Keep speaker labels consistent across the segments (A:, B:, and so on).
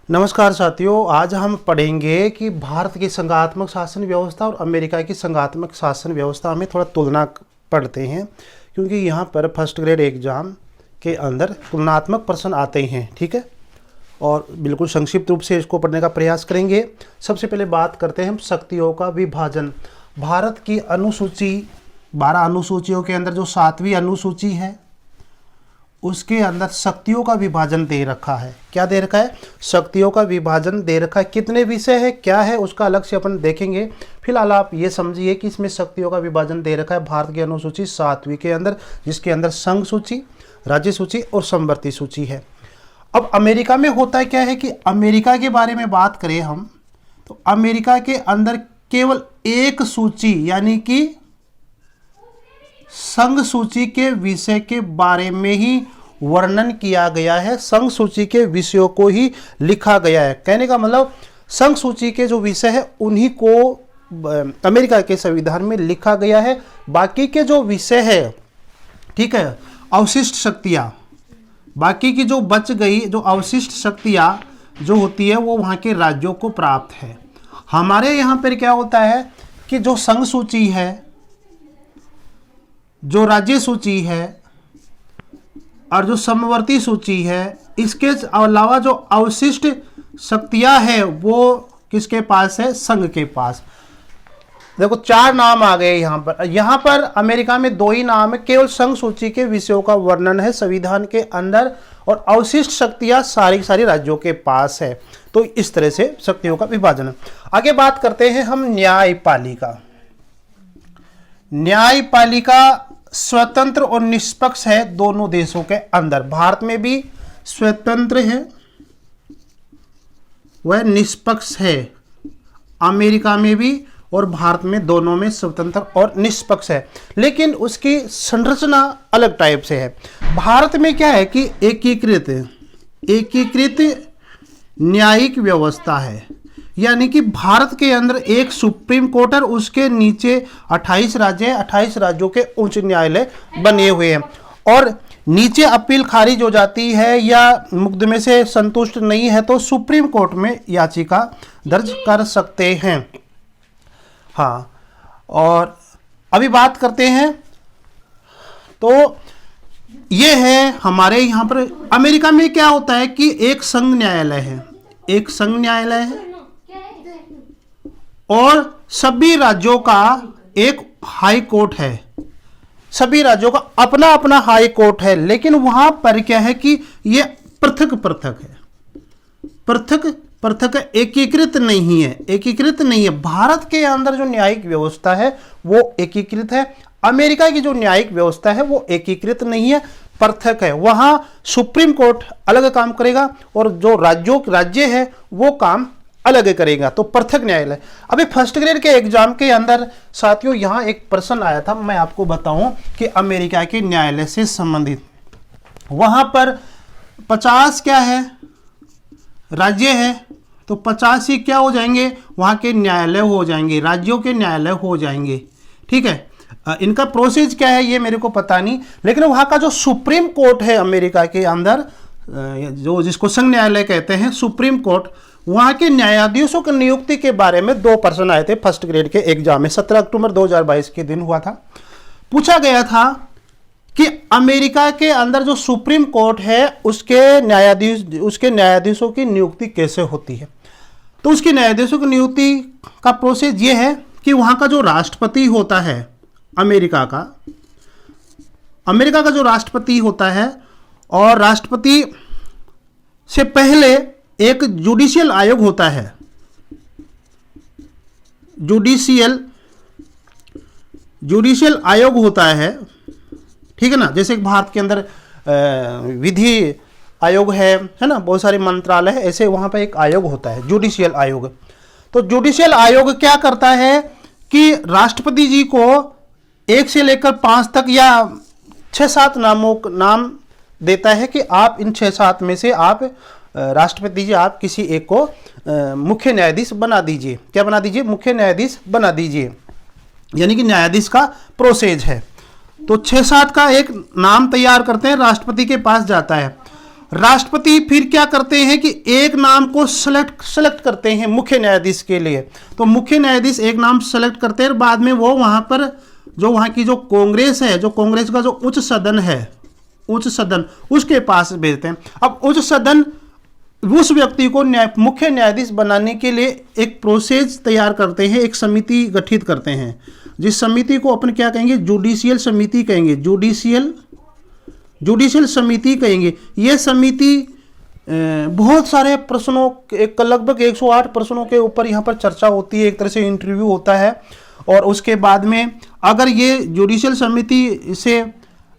A: नमस्कार साथियों, आज हम पढ़ेंगे कि भारत की संघात्मक शासन व्यवस्था और अमेरिका की संघात्मक शासन व्यवस्था में थोड़ा तुलना पढ़ते हैं, क्योंकि यहाँ पर फर्स्ट ग्रेड एग्जाम के अंदर तुलनात्मक प्रश्न आते हैं। ठीक है, और बिल्कुल संक्षिप्त रूप से इसको पढ़ने का प्रयास करेंगे। सबसे पहले बात करते हैं हम शक्तियों का विभाजन। भारत की अनुसूची 12 अनुसूचियों के अंदर जो 7वीं अनुसूची है उसके अंदर शक्तियों का विभाजन दे रखा है। क्या दे रखा है? शक्तियों का विभाजन दे रखा है। कितने विषय है, क्या है, उसका अलग से अपन देखेंगे। फिलहाल आप ये समझिए कि इसमें शक्तियों का विभाजन दे रखा है भारत की अनुसूची 7वीं के अंदर, जिसके अंदर संघ सूची, राज्य सूची और समवर्ती सूची है। अब अमेरिका में होता है क्या है कि अमेरिका के बारे में बात करें हम, तो अमेरिका के अंदर केवल एक सूची यानी कि संघ सूची के विषय के बारे में ही वर्णन किया गया है। संघ सूची के विषयों को ही लिखा गया है। कहने का मतलब संघ सूची के जो विषय है उन्हीं को अमेरिका के संविधान में लिखा गया है। बाकी के जो विषय है, ठीक है, अवशिष्ट शक्तियां, बाकी की जो बच गई जो अवशिष्ट शक्तियां जो होती है वो वहां के राज्यों को प्राप्त है। हमारे यहाँ पर क्या होता है कि जो संघ सूची है, जो राज्य सूची है और जो समवर्ती सूची है, इसके अलावा जो अवशिष्ट शक्तियां हैं वो किसके पास है? संघ के पास। देखो 4 नाम आ गए यहाँ पर। यहाँ पर अमेरिका में 2 ही नाम है, केवल संघ सूची के विषयों का वर्णन है संविधान के अंदर, और अवशिष्ट शक्तियां सारी सारी राज्यों के पास है। तो इस तरह से शक्तियों का विभाजन है। आगे बात करते हैं हम न्यायपालिका। न्यायपालिका स्वतंत्र और निष्पक्ष है दोनों देशों के अंदर। भारत में भी स्वतंत्र है, वह निष्पक्ष है। अमेरिका में भी और भारत में दोनों में स्वतंत्र और निष्पक्ष है, लेकिन उसकी संरचना अलग टाइप से है। भारत में क्या है कि एकीकृत न्यायिक व्यवस्था है, यानी कि भारत के अंदर एक सुप्रीम कोर्ट और उसके नीचे 28 राज्य हैं। 28 राज्यों के उच्च न्यायालय बने हुए हैं, और नीचे अपील खारिज हो जाती है या मुकदमे से संतुष्ट नहीं है तो सुप्रीम कोर्ट में याचिका दर्ज कर सकते हैं। हाँ, और अभी बात करते हैं, तो ये है हमारे यहाँ पर। अमेरिका में क्या होता है कि एक संघ न्यायालय है, एक संघ न्यायालय है, और सभी राज्यों का एक हाई कोर्ट है। सभी राज्यों का अपना अपना हाई कोर्ट है, लेकिन वहां पर क्या है कि ये पृथक पृथक है, पृथक पृथक है, एकीकृत नहीं है। एकीकृत नहीं है। भारत के अंदर जो न्यायिक व्यवस्था है वो एकीकृत है। अमेरिका की जो न्यायिक व्यवस्था है वो एकीकृत नहीं है, पृथक है। वहां सुप्रीम कोर्ट अलग काम करेगा और जो राज्य है वो काम अलग करेगा, तो पृथक न्यायालय। अभी फर्स्ट ग्रेड के एग्जाम के अंदर साथियों यहां एक प्रश्न आया था, मैं आपको बताऊं कि अमेरिका के न्यायालय से संबंधित, वहां पर 50 क्या है? राज्य है, तो 50 ही क्या हो जाएंगे? वहां के न्यायालय हो जाएंगे, राज्यों के न्यायालय हो जाएंगे। ठीक है, इनका प्रोसेस क्या है ये मेरे को पता नहीं, लेकिन वहां का जो सुप्रीम कोर्ट है अमेरिका के अंदर, जो जिसको संघ न्यायालय कहते हैं, सुप्रीम कोर्ट, वहां के न्यायाधीशों की नियुक्ति के बारे में 2 प्रश्न आए थे फर्स्ट ग्रेड के एग्जाम में। 17 अक्टूबर 2022 के दिन हुआ था। पूछा गया था कि अमेरिका के अंदर जो सुप्रीम कोर्ट है उसके न्यायाधीशों की नियुक्ति कैसे होती है। तो उसके न्यायाधीशों की नियुक्ति का प्रोसेस ये है कि वहां का जो राष्ट्रपति होता है अमेरिका का जो राष्ट्रपति होता है, और राष्ट्रपति से पहले एक जुडिशियल आयोग होता है। जुडिशियल आयोग होता है, ठीक है ना। जैसे भारत के अंदर विधि आयोग है ना, बहुत सारे मंत्रालय है, ऐसे वहां पर एक आयोग होता है जुडिशियल आयोग। तो जुडिशियल आयोग क्या करता है कि राष्ट्रपति जी को 1 से लेकर 5 तक या 6-7 नाम देता है कि आप इन 6-7 में से आप राष्ट्रपति जी आप किसी एक को मुख्य न्यायाधीश बना दीजिए। क्या बना दीजिए? मुख्य न्यायाधीश बना दीजिए, यानी कि न्यायाधीश का प्रोसेस है। तो 6-7 का एक नाम तैयार करते हैं, राष्ट्रपति के पास जाता है। राष्ट्रपति फिर क्या करते हैं कि एक नाम को सेलेक्ट करते हैं मुख्य न्यायाधीश के लिए। तो मुख्य न्यायाधीश एक नाम सेलेक्ट करते हैं, बाद में वो वहां पर जो वहां की जो कांग्रेस है, जो कांग्रेस का जो उच्च सदन है, उच्च सदन उसके पास भेजते हैं। अब उच्च सदन उस व्यक्ति को मुख्य न्यायाधीश बनाने के लिए एक प्रोसेस तैयार करते हैं, एक समिति गठित करते हैं, जिस समिति को अपन क्या कहेंगे, जुडिशियल समिति कहेंगे, जुडिशियल समिति कहेंगे। यह समिति बहुत सारे प्रश्नों, एक लगभग 108 प्रश्नों के ऊपर यहाँ पर चर्चा होती है, एक तरह से इंटरव्यू होता है, और उसके बाद में अगर ये जुडिशियल समिति से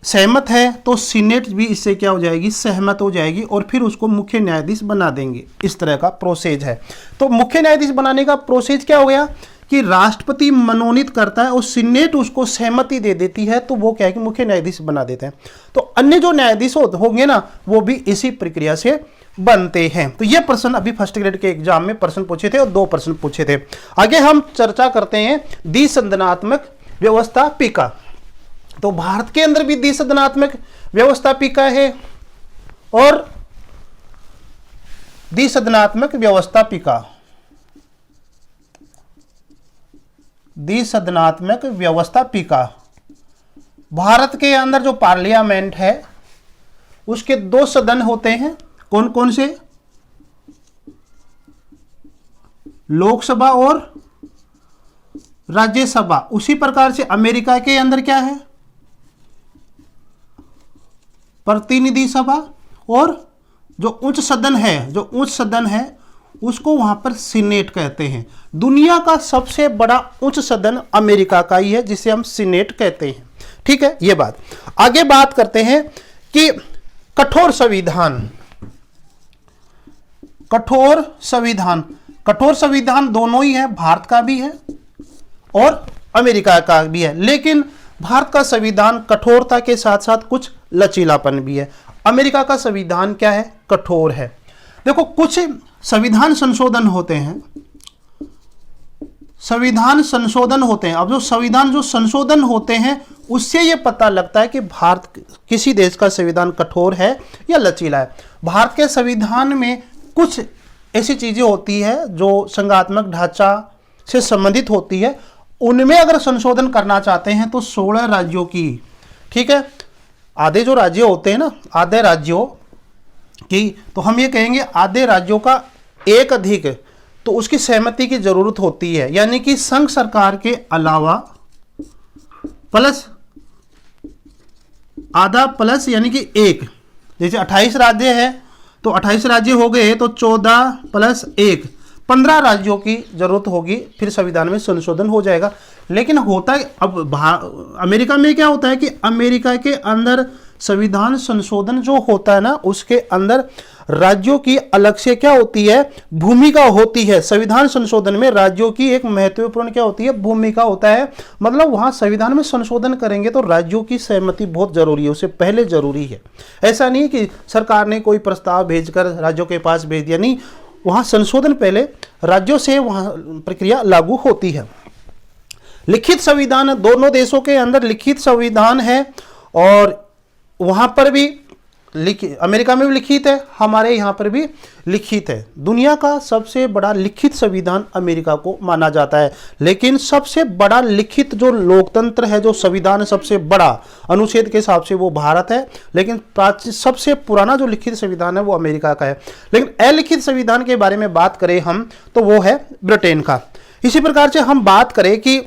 A: सहमत है तो सीनेट भी इससे क्या हो जाएगी, सहमत हो जाएगी, और फिर उसको मुख्य न्यायाधीश बना देंगे। इस तरह का प्रोसेस है। तो मुख्य न्यायाधीश बनाने का प्रोसेस क्या हो गया कि राष्ट्रपति मनोनीत करता है और सीनेट उसको सहमति दे देती है, तो वो क्या है कि मुख्य न्यायाधीश बना देते हैं। तो अन्य जो न्यायाधीश होंगे ना, वो भी इसी प्रक्रिया से बनते हैं। तो ये प्रश्न अभी फर्स्ट ग्रेड के एग्जाम में प्रश्न पूछे थे और 2 प्रश्न पूछे थे। आगे हम चर्चा करते हैं द्विसदनात्मक व्यवस्थापिका। तो भारत के अंदर भी द्विसदनात्मक व्यवस्थापिका है और द्विसदनात्मक व्यवस्थापिका, द्विसदनात्मक व्यवस्थापिका। भारत के अंदर जो पार्लियामेंट है उसके 2 सदन होते हैं। कौन कौन से? लोकसभा और राज्यसभा। उसी प्रकार से अमेरिका के अंदर क्या है, प्रतिनिधि सभा, और जो उच्च सदन है, जो उच्च सदन है उसको वहां पर सीनेट कहते हैं। दुनिया का सबसे बड़ा उच्च सदन अमेरिका का ही है, जिसे हम सीनेट कहते हैं। ठीक है, ये बात। आगे बात करते हैं कि कठोर संविधान। कठोर संविधान, कठोर संविधान दोनों ही है, भारत का भी है और अमेरिका का भी है, लेकिन भारत का संविधान कठोरता के साथ साथ कुछ लचीलापन भी है। अमेरिका का संविधान क्या है, कठोर है। देखो, कुछ संविधान संशोधन होते हैं, संविधान संशोधन होते हैं। अब जो संविधान जो संशोधन होते हैं उससे यह पता लगता है कि भारत किसी देश का संविधान कठोर है या लचीला है। भारत के संविधान में कुछ ऐसी चीजें होती है जो संघात्मक ढांचा से संबंधित होती है, उनमें अगर संशोधन करना चाहते हैं तो 16 राज्यों की, ठीक है, आधे जो राज्य होते हैं ना, आधे राज्यों की, तो हम ये कहेंगे आधे राज्यों का एक अधिक, तो उसकी सहमति की जरूरत होती है। यानी कि संघ सरकार के अलावा प्लस आधा प्लस यानी कि एक, जैसे 28 राज्य है तो 28 राज्य हो गए, तो 14 प्लस 1 15 राज्यों की जरूरत होगी, फिर संविधान में संशोधन हो जाएगा। लेकिन होता है अब अमेरिका में क्या होता है कि अमेरिका के अंदर संविधान संशोधन जो होता है ना, उसके अंदर राज्यों की अलग से क्या होती है, भूमिका होती है। संविधान संशोधन में राज्यों की एक महत्वपूर्ण क्या होती है, भूमिका होता है। मतलब वहां संविधान में संशोधन करेंगे तो राज्यों की सहमति बहुत जरूरी है, उससे पहले जरूरी है। ऐसा नहीं कि सरकार ने कोई प्रस्ताव भेजकर राज्यों के पास भेज दिया, नहीं, वहां संशोधन पहले राज्यों से वहां प्रक्रिया लागू होती है। लिखित संविधान, दोनों देशों के अंदर लिखित संविधान है, और वहां पर भी अमेरिका में भी लिखित है, हमारे यहाँ पर भी लिखित है। दुनिया का सबसे बड़ा लिखित संविधान अमेरिका को माना जाता है। लेकिन सबसे बड़ा लिखित जो लोकतंत्र है, जो संविधान सबसे बड़ा अनुच्छेद के हिसाब से, वो भारत है। लेकिन सबसे पुराना जो लिखित संविधान है वो अमेरिका का है। लेकिन अलिखित संविधान के बारे में बात करें हम, तो वो है ब्रिटेन का। इसी प्रकार से हम बात करें कि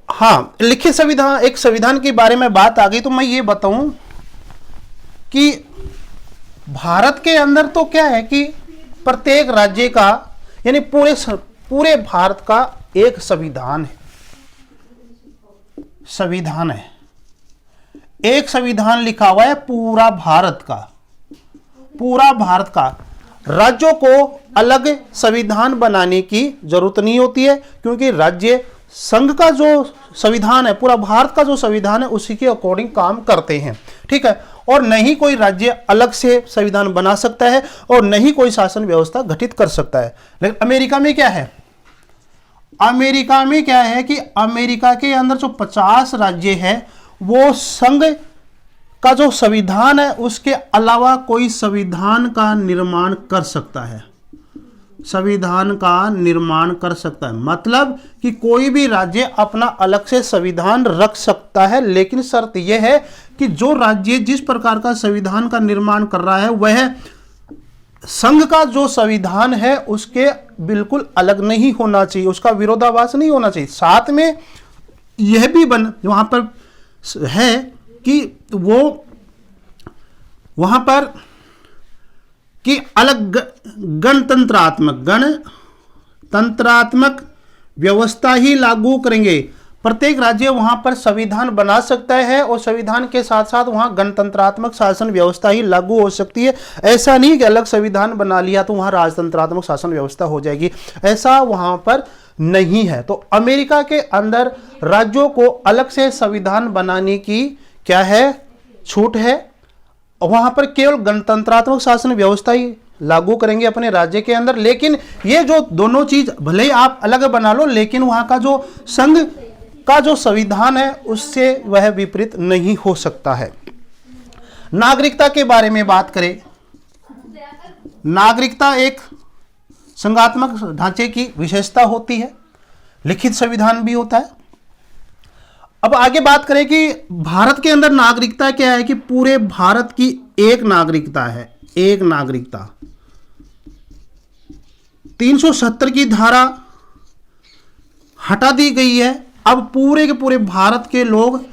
A: हाँ, लिखित संविधान, एक संविधान के बारे में बात आ गई, तो मैं ये बताऊं कि भारत के अंदर तो क्या है कि प्रत्येक राज्य का, यानी पूरे भारत का एक संविधान है, संविधान है, एक संविधान लिखा हुआ है पूरा भारत का, पूरा भारत का। राज्यों को अलग संविधान बनाने की जरूरत नहीं होती है, क्योंकि राज्य संघ का जो संविधान है, पूरा भारत का जो संविधान है, उसी के अकॉर्डिंग काम करते हैं। ठीक है, और नहीं कोई राज्य अलग से संविधान बना सकता है और नहीं कोई शासन व्यवस्था गठित कर सकता है। लेकिन अमेरिका में क्या है, अमेरिका में क्या है कि अमेरिका के अंदर जो 50 राज्य है वो संघ का जो संविधान है उसके अलावा कोई संविधान का निर्माण कर सकता है, संविधान का निर्माण कर सकता है। मतलब कि कोई भी राज्य अपना अलग से संविधान रख सकता है, लेकिन शर्त यह है कि जो राज्य जिस प्रकार का संविधान का निर्माण कर रहा है वह संघ का जो संविधान है उसके बिल्कुल अलग नहीं होना चाहिए, उसका विरोधाभास नहीं होना चाहिए। साथ में यह भी वहां पर है कि वो वहां पर कि अलग गणतंत्रात्मक व्यवस्था ही लागू करेंगे। प्रत्येक राज्य वहां पर संविधान बना सकता है और संविधान के साथ साथ वहां गणतंत्रात्मक शासन व्यवस्था ही लागू हो सकती है। ऐसा नहीं कि अलग संविधान बना लिया तो वहां राजतंत्रात्मक शासन व्यवस्था हो जाएगी, ऐसा वहां पर नहीं है। तो अमेरिका के अंदर राज्यों को अलग से संविधान बनाने की क्या है, छूट है। वहां पर केवल गणतंत्रात्मक शासन व्यवस्था ही लागू करेंगे अपने राज्य के अंदर। लेकिन ये जो दोनों चीज भले ही आप अलग बना लो, लेकिन वहां का जो संघ का जो संविधान है उससे वह विपरीत नहीं हो सकता है। नागरिकता के बारे में बात करें, नागरिकता एक संघात्मक ढांचे की विशेषता होती है, लिखित संविधान भी होता है। अब आगे बात करें कि भारत के अंदर नागरिकता क्या है, कि पूरे भारत की एक नागरिकता है, एक नागरिकता। 370 की धारा हटा दी गई है, अब पूरे के पूरे भारत के लोग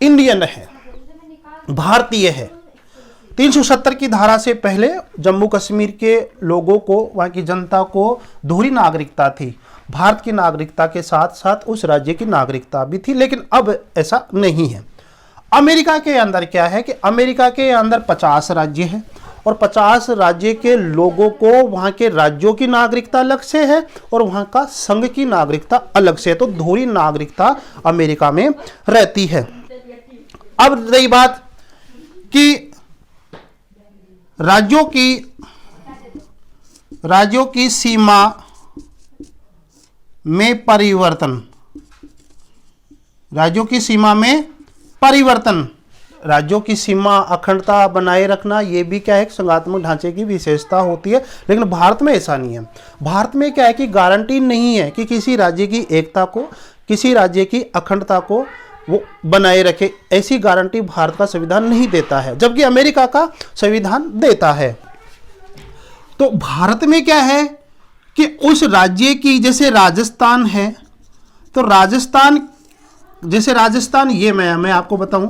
A: इंडियन है, भारतीय है। 370 की धारा से पहले जम्मू कश्मीर के लोगों को, वहां की जनता को दोहरी नागरिकता थी, भारत की नागरिकता के साथ साथ उस राज्य की नागरिकता भी थी, लेकिन अब ऐसा नहीं है। अमेरिका के अंदर क्या है कि अमेरिका के अंदर 50 राज्य हैं और 50 राज्य के लोगों को वहां के राज्यों की नागरिकता अलग से है और वहां का संघ की नागरिकता अलग से है। तो दोहरी नागरिकता अमेरिका में रहती है। अब रही बात कि राज्यों की सीमा में परिवर्तन, राज्यों की सीमा में परिवर्तन, राज्यों की सीमा अखंडता बनाए रखना, यह भी क्या है, संघात्मक ढांचे की विशेषता होती है। लेकिन भारत में ऐसा नहीं है। भारत में क्या है कि गारंटी नहीं है कि किसी राज्य की एकता को, किसी राज्य की अखंडता को वो बनाए रखे, ऐसी गारंटी भारत का संविधान नहीं देता है, जबकि अमेरिका का संविधान देता है। तो भारत में क्या है कि उस राज्य की, जैसे राजस्थान है, तो राजस्थान, जैसे राजस्थान, ये मैं आपको बताऊं,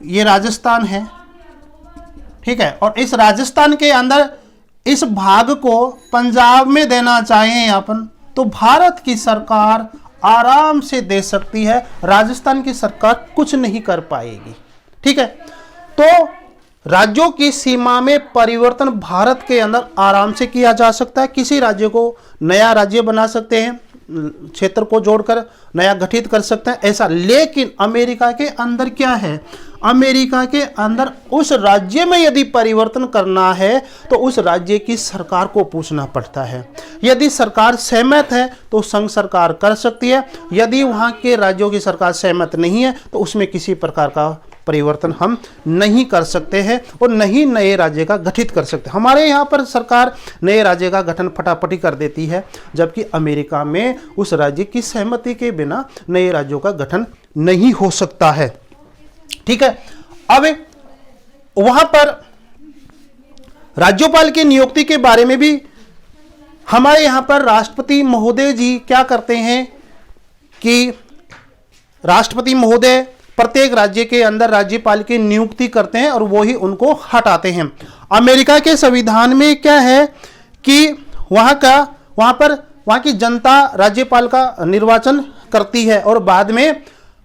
A: ये राजस्थान है, ठीक है, और इस राजस्थान के अंदर इस भाग को पंजाब में देना चाहें अपन, तो भारत की सरकार आराम से दे सकती है, राजस्थान की सरकार कुछ नहीं कर पाएगी, ठीक है। तो राज्यों की सीमा में परिवर्तन भारत के अंदर आराम से किया जा सकता है। किसी राज्य को नया राज्य बना सकते हैं, क्षेत्र को जोड़कर नया गठित कर सकते हैं, ऐसा। लेकिन अमेरिका के अंदर क्या है, अमेरिका के अंदर उस राज्य में यदि परिवर्तन करना है तो उस राज्य की सरकार को पूछना पड़ता है। यदि सरकार सहमत है तो संघ सरकार कर सकती है, यदि वहां के राज्यों की सरकार सहमत नहीं है तो उसमें किसी प्रकार का परिवर्तन हम नहीं कर सकते हैं और नहीं नए राज्य का गठित कर सकते। हमारे यहाँ पर सरकार नए राज्य का गठन फटाफटी कर देती है, जबकि अमेरिका में उस राज्य की सहमति के बिना नए राज्यों का गठन नहीं हो सकता है, ठीक है। अब वहां पर राज्यपाल की नियुक्ति के बारे में भी हमारे यहां पर राष्ट्रपति महोदय जी क्या करते हैं कि राष्ट्रपति महोदय प्रत्येक राज्य के अंदर राज्यपाल की नियुक्ति करते हैं और वो ही उनको हटाते हैं। अमेरिका के संविधान में क्या है कि वहां की जनता राज्यपाल का निर्वाचन करती है और बाद में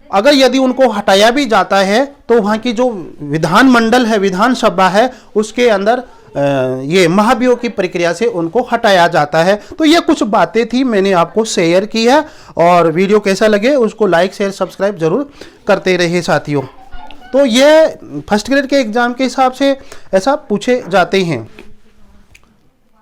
A: अगर यदि उनको हटाया भी जाता है तो वहां की जो विधानमंडल है, विधानसभा है, उसके अंदर ये महाभियोग की प्रक्रिया से उनको हटाया जाता है। तो ये कुछ बातें थी, मैंने आपको शेयर की है, और वीडियो कैसा लगे उसको लाइक शेयर सब्सक्राइब जरूर करते रहिए साथियों। तो ये फर्स्ट ग्रेड के एग्जाम के हिसाब से ऐसा पूछे जाते हैं।